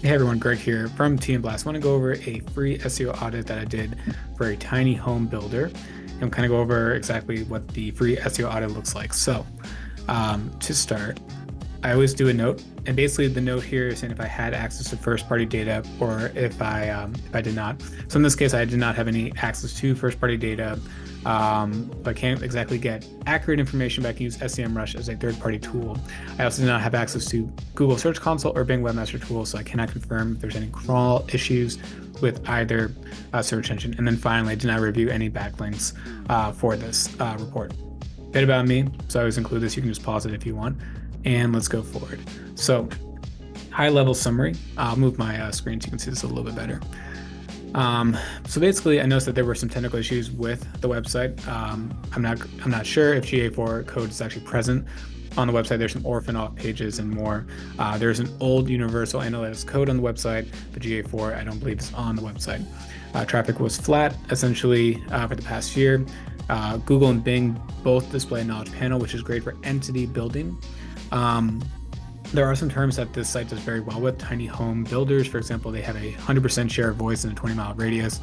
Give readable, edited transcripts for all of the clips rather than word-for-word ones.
Hey everyone, Greg here from Team Blast. I want to go over a free SEO audit that I did for a tiny home builder and kind of go over exactly what the free SEO audit looks like. So to start, I always do a note, and basically the note here is saying if I had access to first-party data or if I did not. So in this case, I did not have any access to first-party data. But I can't exactly get accurate information, but I can use SEMRush as a third-party tool. I also do not have access to Google Search Console or Bing Webmaster Tools, so I cannot confirm if there's any crawl issues with either search engine. And then finally, I did not review any backlinks for this report. A bit about me, so I always include this. You can just pause it if you want, and let's go forward. So high-level summary. I'll move my screen so you can see this a little bit better. So basically, I noticed that there were some technical issues with the website. I'm not sure if GA4 code is actually present on the website. There's some orphan off pages and more. There's an old universal analytics code on the website, but GA4 I don't believe is on the website. Traffic was flat essentially for the past year. Google and Bing both display a knowledge panel, which is great for entity building. There are some terms that this site does very well with. Tiny home builders, for example, they have a 100% share of voice in a 20-mile radius.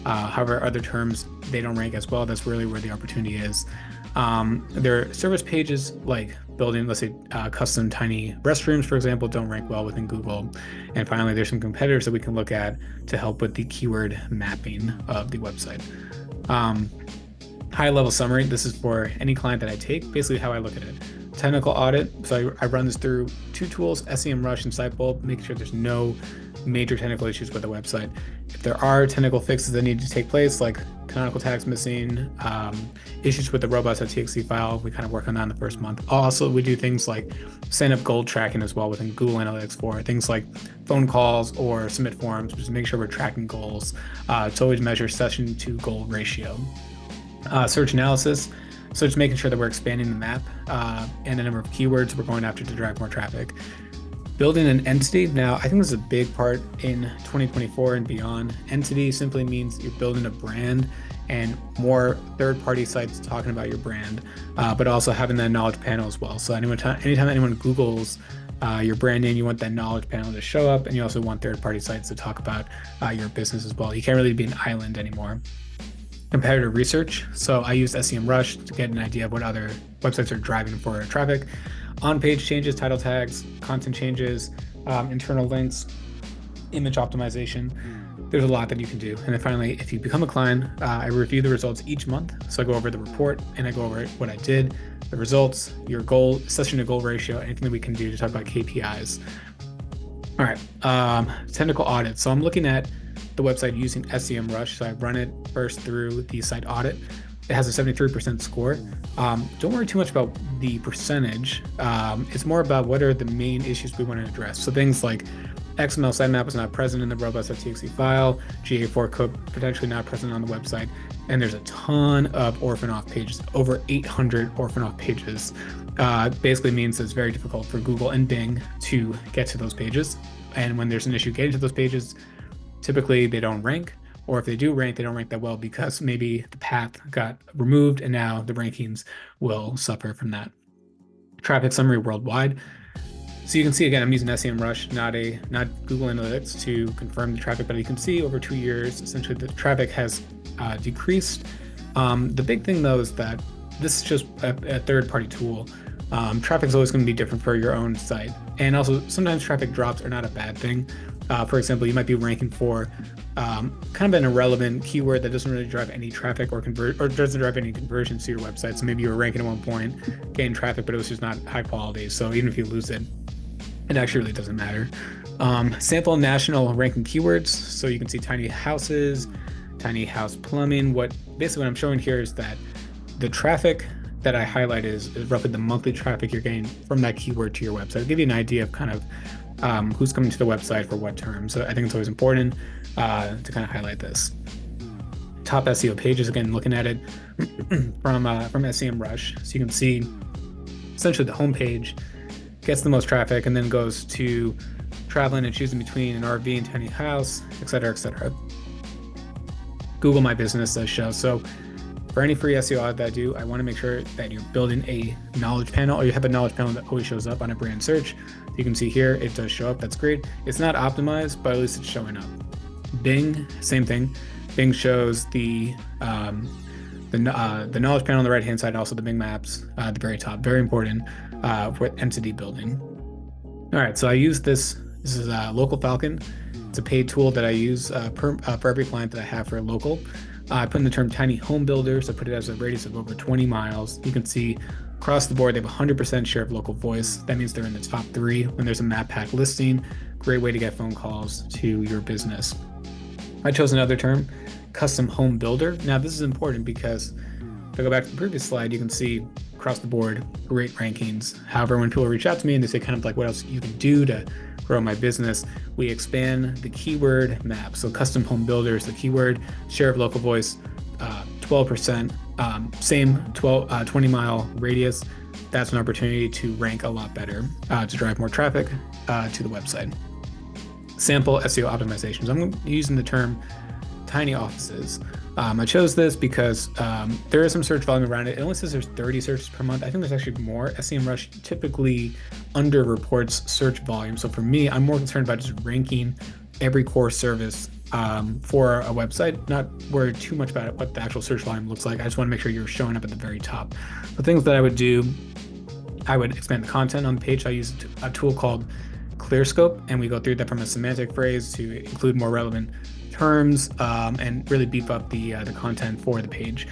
However, other terms, they don't rank as well. That's really where the opportunity is. There are service pages like building, let's say, custom tiny restrooms, for example, don't rank well within Google. And finally, there's some competitors that we can look at to help with the keyword mapping of the website. High-level summary, this is for any client that I take, basically how I look at it. Technical audit, so I run this through two tools, SEMRush and Sitebulb, make sure there's no major technical issues with the website. If there are technical fixes that need to take place, like canonical tags missing, issues with the robots.txt file, we kind of work on that in the first month. Also, we do things like sign up goal tracking as well within Google Analytics for things like phone calls or submit forms, just to make sure we're tracking goals. To always measure session to goal ratio. Search analysis. So just making sure that we're expanding the map and the number of keywords we're going after to drive more traffic. Building an entity. Now, I think this is a big part in 2024 and beyond. Entity simply means you're building a brand and more third-party sites talking about your brand, but also having that knowledge panel as well. So anytime anyone Googles your brand name, you want that knowledge panel to show up, and you also want third-party sites to talk about your business as well. You can't really be an island anymore. Competitor research. So I use SEMRush to get an idea of what other websites are driving for traffic. On-page changes, title tags, content changes, internal links, image optimization. There's a lot that you can do. And then finally, if you become a client, I review the results each month. So I go over the report and I go over what I did, the results, your goal, session to goal ratio, anything that we can do to talk about KPIs. All right, technical audit. So I'm looking at the website using SEMRush. So I run it first through the site audit. It has a 73% score. Don't worry too much about the percentage. It's more about what are the main issues we want to address. So things like XML sitemap was not present in the robots.txt file, GA4 code potentially not present on the website, and there's a ton of orphan off pages, over 800 orphan off pages. Basically means it's very difficult for Google and Bing to get to those pages. And when there's an issue getting to those pages, typically they don't rank, or if they do rank, they don't rank that well because maybe the path got removed and now the rankings will suffer from that. Traffic summary worldwide. So you can see, again, I'm using SEMRush, not Google Analytics to confirm the traffic, but you can see over 2 years, essentially the traffic has decreased. The big thing though is that this is just a third-party tool. Traffic is always going to be different for your own site. And also sometimes traffic drops are not a bad thing. For example, you might be ranking for kind of an irrelevant keyword that doesn't really drive any traffic or doesn't drive any conversions to your website. So maybe you were ranking at one point, gained traffic, but it was just not high quality. So even if you lose it, it actually really doesn't matter. Sample national ranking keywords. So you can see tiny houses, tiny house plumbing. Basically what I'm showing here is that the traffic that I highlight is roughly the monthly traffic you're getting from that keyword to your website. I'll give you an idea of kind of who's coming to the website for what terms. So I think it's always important to kind of highlight this. Top SEO pages, again, looking at it from SEMRush. So you can see essentially the homepage gets the most traffic and then goes to traveling and choosing between an RV and tiny house, et cetera, et cetera. Google My Business does show. So For any free SEO audit that I do, I want to make sure that you're building a knowledge panel, or you have a knowledge panel that always shows up on a brand search. You can see here, it does show up. That's great. It's not optimized, but at least it's showing up. Bing, same thing. Bing shows the knowledge panel on the right-hand side, and also the Bing Maps at the very top. Very important for entity building. All right, so I use this. This is Local Falcon. It's a paid tool that I use for every client that I have for local. I put in the term tiny home builder, so I put it as a radius of over 20 miles. You can see across the board, they have 100% share of local voice. That means they're in the top 3 when there's a map pack listing. Great way to get phone calls to your business. I chose another term, custom home builder. Now this is important because if I go back to the previous slide, you can see across the board, great rankings. However, when people reach out to me and they say kind of like what else you can do to grow my business, we expand the keyword map. So custom home builders, the keyword, share of local voice, 12%, same 20-mile radius. That's an opportunity to rank a lot better, to drive more traffic to the website. Sample SEO optimizations. I'm using the term tiny offices. I chose this because there is some search volume around it. It only says there's 30 searches per month. I think there's actually more. SEMRush typically underreports search volume. So for me, I'm more concerned about just ranking every core service for a website, not worry too much about what the actual search volume looks like. I just want to make sure you're showing up at the very top. The things that I would do, I would expand the content on the page. I use a tool called ClearScope, and we go through that from a semantic phrase to include more relevant terms and really beef up the content for the page.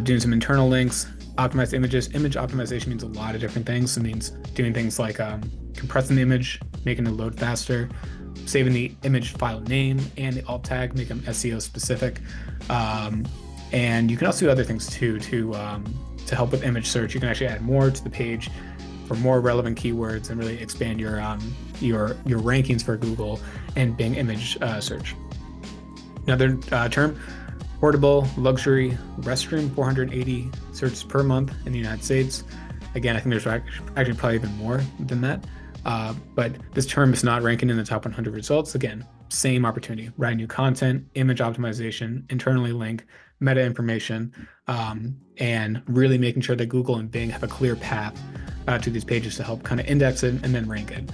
Doing some internal links, optimize images. Image optimization means a lot of different things. It means doing things like compressing the image, making it load faster, saving the image file name and the alt tag, make them SEO specific. And you can also do other things too to help with image search. You can actually add more to the page for more relevant keywords and really expand your rankings for Google and Bing image search. Another term, portable luxury restroom, 480 searches per month in the United States. Again, I think there's actually probably even more than that. But this term is not ranking in the top 100 results. Again, same opportunity, write new content, image optimization, internally link, meta information, and really making sure that Google and Bing have a clear path to these pages to help kind of index it and then rank it.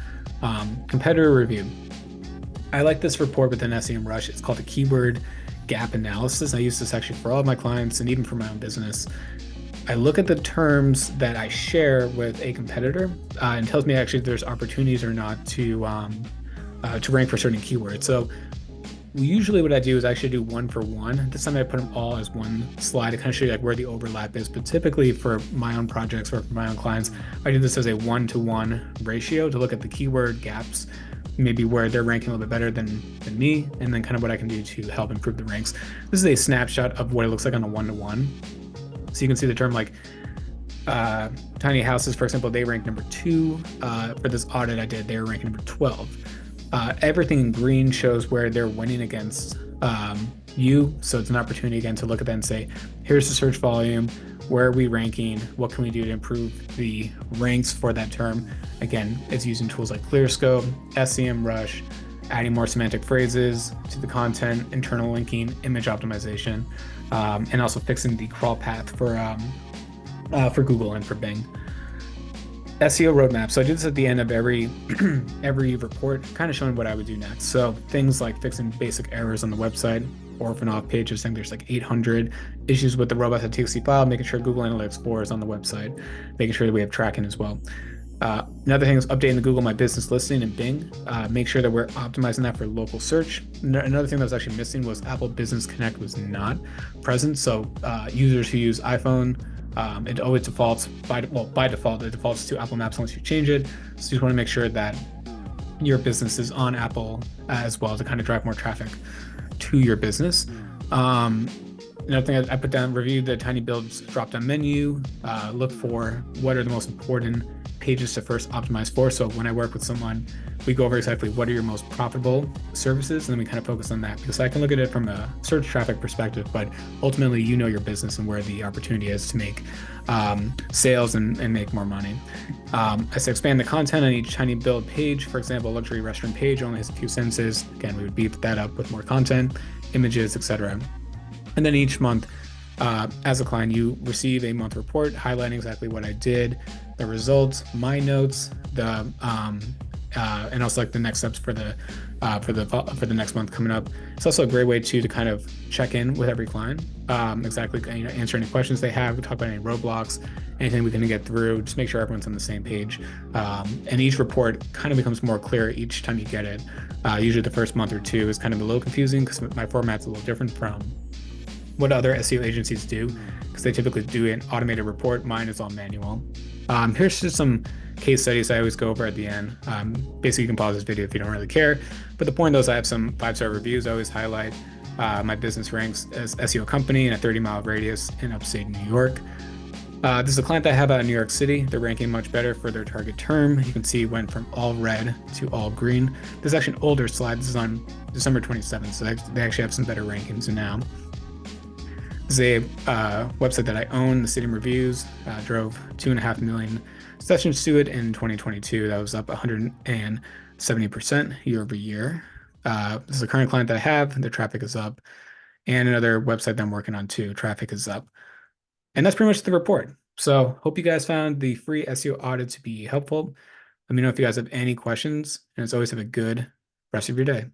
Competitor review. I like this report within SEMRush. It's called a keyword gap analysis. I use this actually for all of my clients and even for my own business. I look at the terms that I share with a competitor and tells me actually if there's opportunities or not to rank for certain keywords. So usually what I do is I actually do 1 for 1. This time I put them all as one slide to kind of show you like where the overlap is. But typically for my own projects or for my own clients, I do this as a 1-to-1 ratio to look at the keyword gaps, maybe where they're ranking a little bit better than me, and then kind of what I can do to help improve the ranks. This is a snapshot of what it looks like on a 1-to-1. So you can see the term like tiny houses, for example, they rank number 2. For this audit I did, they were ranking number 12. Everything in green shows where they're winning against you. So it's an opportunity again to look at that and say, here's the search volume, where are we ranking, what can we do to improve the ranks for that term. Again, it's using tools like ClearScope, SEMRush, adding more semantic phrases to the content, internal linking, image optimization, and also fixing the crawl path for Google and for Bing. SEO roadmap. So I do this at the end of every report, kind of showing what I would do next. So things like fixing basic errors on the website, orphan off pages. I think there's like 800 issues with the robots.txt file, making sure Google Analytics 4 is on the website, making sure that we have tracking as well. Another thing is updating the Google My Business listing in Bing. Make sure that we're optimizing that for local search. Another thing that was actually missing was Apple Business Connect was not present. So users who use iPhone, it always defaults by default, it defaults to Apple Maps unless you change it. So you just want to make sure that your business is on Apple as well to kind of drive more traffic to your business. Another thing I put down, review the Tiny Builds drop-down menu, look for what are the most important pages to first optimize for. So when I work with someone, we go over exactly what are your most profitable services, and then we kind of focus on that, because I can look at it from a search traffic perspective, but ultimately you know your business and where the opportunity is to make sales and make more money. I say expand the content on each Tiny Build page. For example, luxury restaurant page only has a few sentences. Again, we would beef that up with more content, images, etc. And then each month, As a client, you receive a month report highlighting exactly what I did, the results, my notes, and also like the next steps for the next month coming up. It's also a great way to kind of check in with every client, exactly, answer any questions they have, talk about any roadblocks, anything we can get through, just make sure everyone's on the same page. And each report kind of becomes more clear each time you get it. Usually the first month or two is kind of a little confusing because my format's a little different from what other SEO agencies do, because they typically do an automated report. Mine is all manual. Here's just some case studies I always go over at the end. Basically, you can pause this video if you don't really care. But the point though is I have some 5-star reviews. I always highlight my business ranks as SEO company in a 30-mile radius in upstate New York. This is a client that I have out in New York City. They're ranking much better for their target term. You can see it went from all red to all green. This is actually an older slide. This is on December 27th, so they actually have some better rankings now. This is a website that I own, the City Reviews, drove 2.5 million sessions to it in 2022. That was up 170% year over year. This is a current client that I have. Their traffic is up. And another website that I'm working on too, traffic is up. And that's pretty much the report. So hope you guys found the free SEO audit to be helpful. Let me know if you guys have any questions. And as always, have a good rest of your day.